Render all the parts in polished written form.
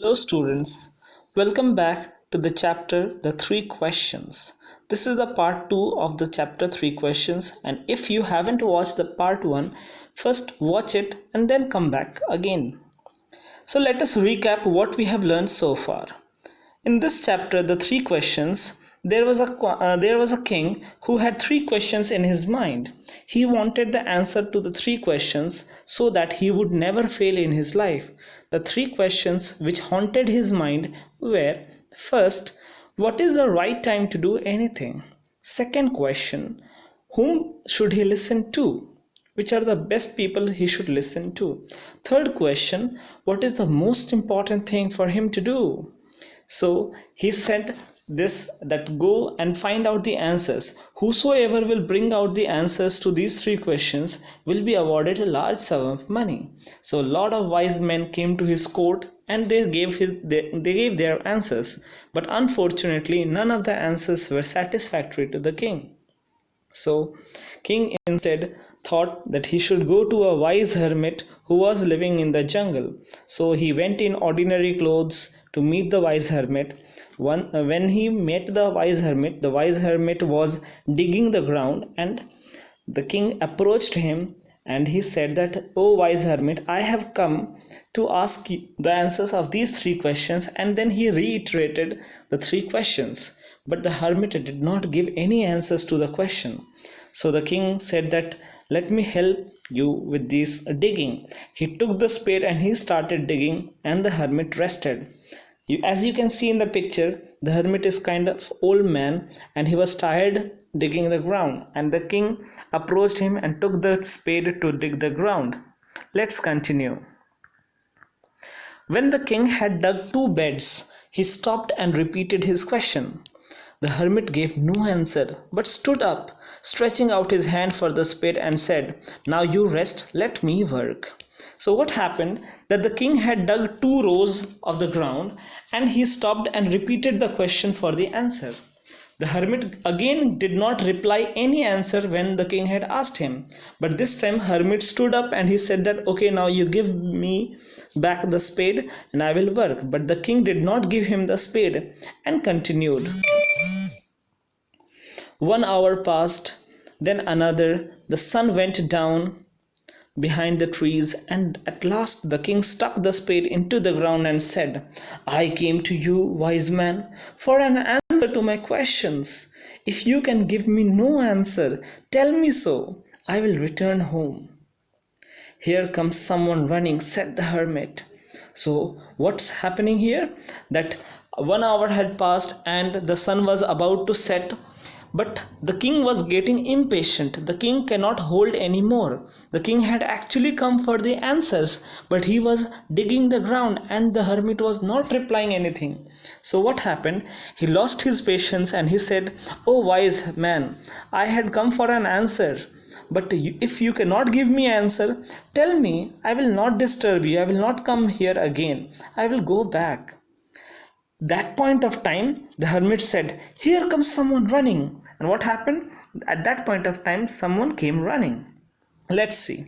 Hello, students. Welcome back to the chapter The Three Questions. This is the part 2 of the chapter 3 questions, and if you haven't watched the part 1, first watch it and then come back again. So, let us recap what we have learned so far. In this chapter, The Three Questions, there was a king who had three questions in his mind. He wanted the answer to the three questions so that he would never fail in his life. The three questions which haunted his mind were: first, what is the right time to do anything? Second question, whom should he listen to? Which are the best people he should listen to? Third question, what is the most important thing for him to do? So he said this, that go and find out the answers. Whosoever will bring out the answers to these three questions will be awarded a large sum of money. So a lot of wise men came to his court and they gave their answers, but unfortunately none of the answers were satisfactory to the king. So king instead thought that he should go to a wise hermit who was living in the jungle. So he went in ordinary clothes to meet the wise hermit. When he met the wise hermit was digging the ground, and the king approached him and he said that, "Oh wise hermit, I have come to ask you the answers of these three questions." And then he reiterated the three questions, but the hermit did not give any answers to the question. So the king said that, "Let me help you with this digging." He took the spade and he started digging, and the hermit rested. As you can see in the picture, the hermit is kind of old man and he was tired digging the ground, and the king approached him and took the spade to dig the ground. Let's continue. When the king had dug two beds, he stopped and repeated his question. The hermit gave no answer but stood up, stretching out his hand for the spade, and said, "Now you rest, let me work." So what happened, that the king had dug two rows of the ground and he stopped and repeated the question for the answer. The hermit again did not reply any answer when the king had asked him, but this time hermit stood up and he said that, "Okay, now you give me back the spade and I will work." But the king did not give him the spade and continued. 1 hour passed, then another. The sun went down behind the trees, and at last the king stuck the spade into the ground and said, "I came to you, wise man, for an answer to my questions. If you can give me no answer, tell me so. I will return home." "Here comes someone running," said the hermit. So what's happening here? That 1 hour had passed and the sun was about to set, but the king was getting impatient. The king cannot hold anymore. The king had actually come for the answers, but he was digging the ground and the hermit was not replying anything. So what happened? He lost his patience and he said, "Oh wise man, I had come for an answer. But if you cannot give me answer, tell me. I will not disturb you. I will not come here again. I will go back." That point of time, the hermit said, "Here comes someone running." And what happened? At that point of time, someone came running. Let's see.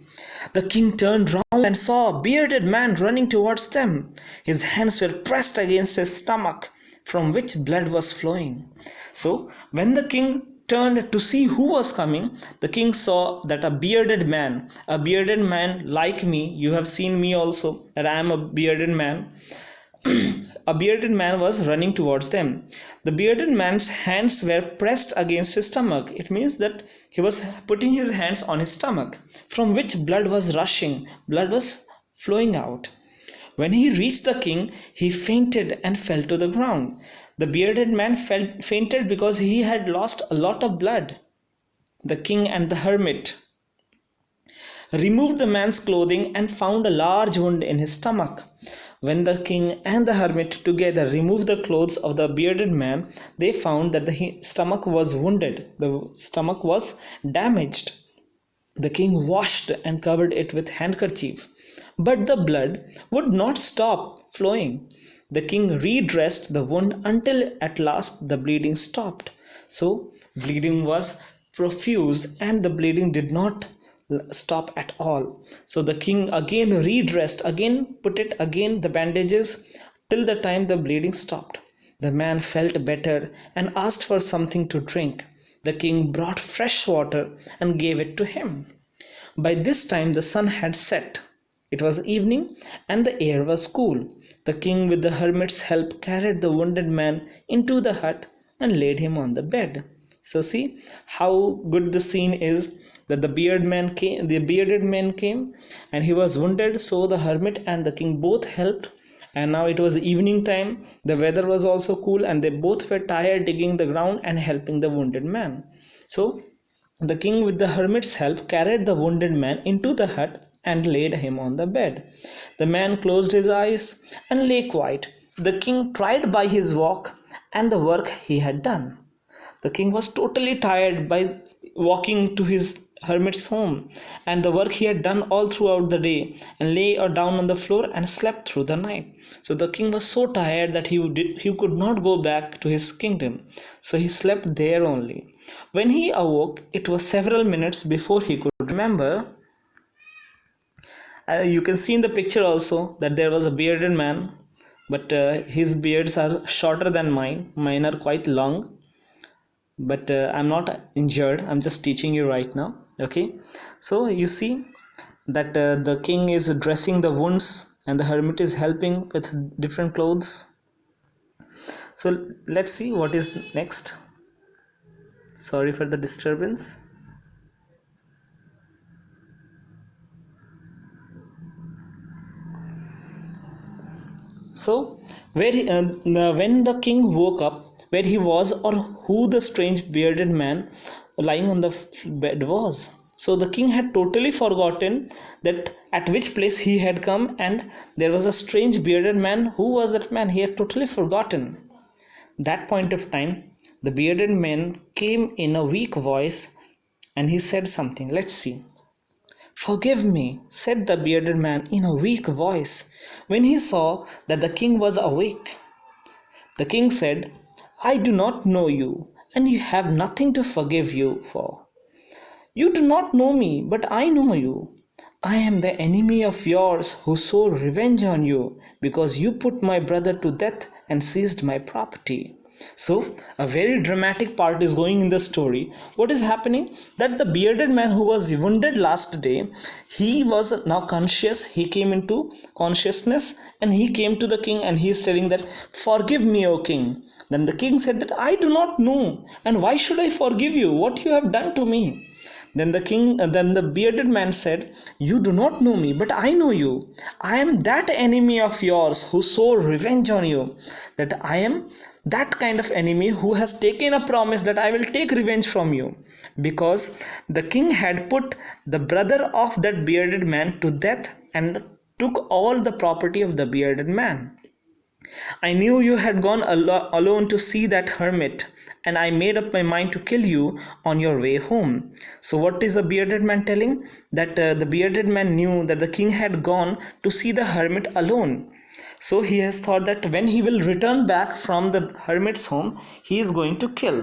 The king turned round and saw a bearded man running towards them. His hands were pressed against his stomach, from which blood was flowing. So when the king turned to see who was coming, the king saw that a bearded man like me, you have seen me also, that I am a bearded man. A bearded man was running towards them. The bearded man's hands were pressed against his stomach. It means that he was putting his hands on his stomach, from which blood was rushing, blood was flowing out. When he reached the king, he fainted and fell to the ground. The bearded man fainted because he had lost a lot of blood. The king and the hermit removed the man's clothing and found a large wound in his stomach. When the king and the hermit together removed the clothes of the bearded man, they found that the stomach was wounded, the stomach was damaged. The king washed and covered it with handkerchief, but the blood would not stop flowing. The king redressed the wound until at last the bleeding stopped. So bleeding was profuse and the bleeding did not stop at all. So the king again redressed, again put it again the bandages, till the time the bleeding stopped. The man felt better and asked for something to drink. The king brought fresh water and gave it to him. By this time the sun had set. It was evening and the air was cool. The king, with the hermit's help, carried the wounded man into the hut and laid him on the bed. So see how good the scene is, that the bearded man came and he was wounded, so the hermit and the king both helped. And now it was evening time, the weather was also cool, and they both were tired digging the ground and helping the wounded man. So the king, with the hermit's help, carried the wounded man into the hut and laid him on the bed. The man closed his eyes and lay quiet. The king tried by his walk and the work he had done. The king was totally tired by walking to his hermit's home and the work he had done all throughout the day, and lay down on the floor and slept through the night. So the king was so tired that he could not go back to his kingdom. So he slept there only. When he awoke, it was several minutes before he could remember. You can see in the picture also that there was a bearded man, but his beards are shorter than mine. Mine are quite long. But I'm not injured, I'm just teaching you right now. Okay, so you see that the king is dressing the wounds and the hermit is helping with different clothes. So let's see what is next. Sorry for the disturbance. So when the king woke up, where he was or who the strange bearded man lying on the bed was. So the king had totally forgotten that at which place he had come, and there was a strange bearded man. Who was that man? He had totally forgotten. That point of time, the bearded man came in a weak voice and he said something. Let's see. "Forgive me," said the bearded man in a weak voice, when he saw that the king was awake. The king said, "I do not know you, and you have nothing to forgive you for. You do not know me, but I know you. I am the enemy of yours who swore revenge on you because you put my brother to death and seized my property." So a very dramatic part is going in the story. What is happening? That the bearded man who was wounded last day, he was now conscious. He came into consciousness and he came to the king and he is telling that, "Forgive me, O king." Then the king said that, "I do not know, and why should I forgive you? What you have done to me?" Then the bearded man said, "You do not know me, but I know you. I am that enemy of yours who swore revenge on you. That I am that kind of enemy who has taken a promise that I will take revenge from you." Because the king had put the brother of that bearded man to death and took all the property of the bearded man. "I knew you had gone alone to see that hermit, and I made up my mind to kill you on your way home." So what is the bearded man telling? That the bearded man knew that the king had gone to see the hermit alone. So he has thought that when he will return back from the hermit's home, he is going to kill.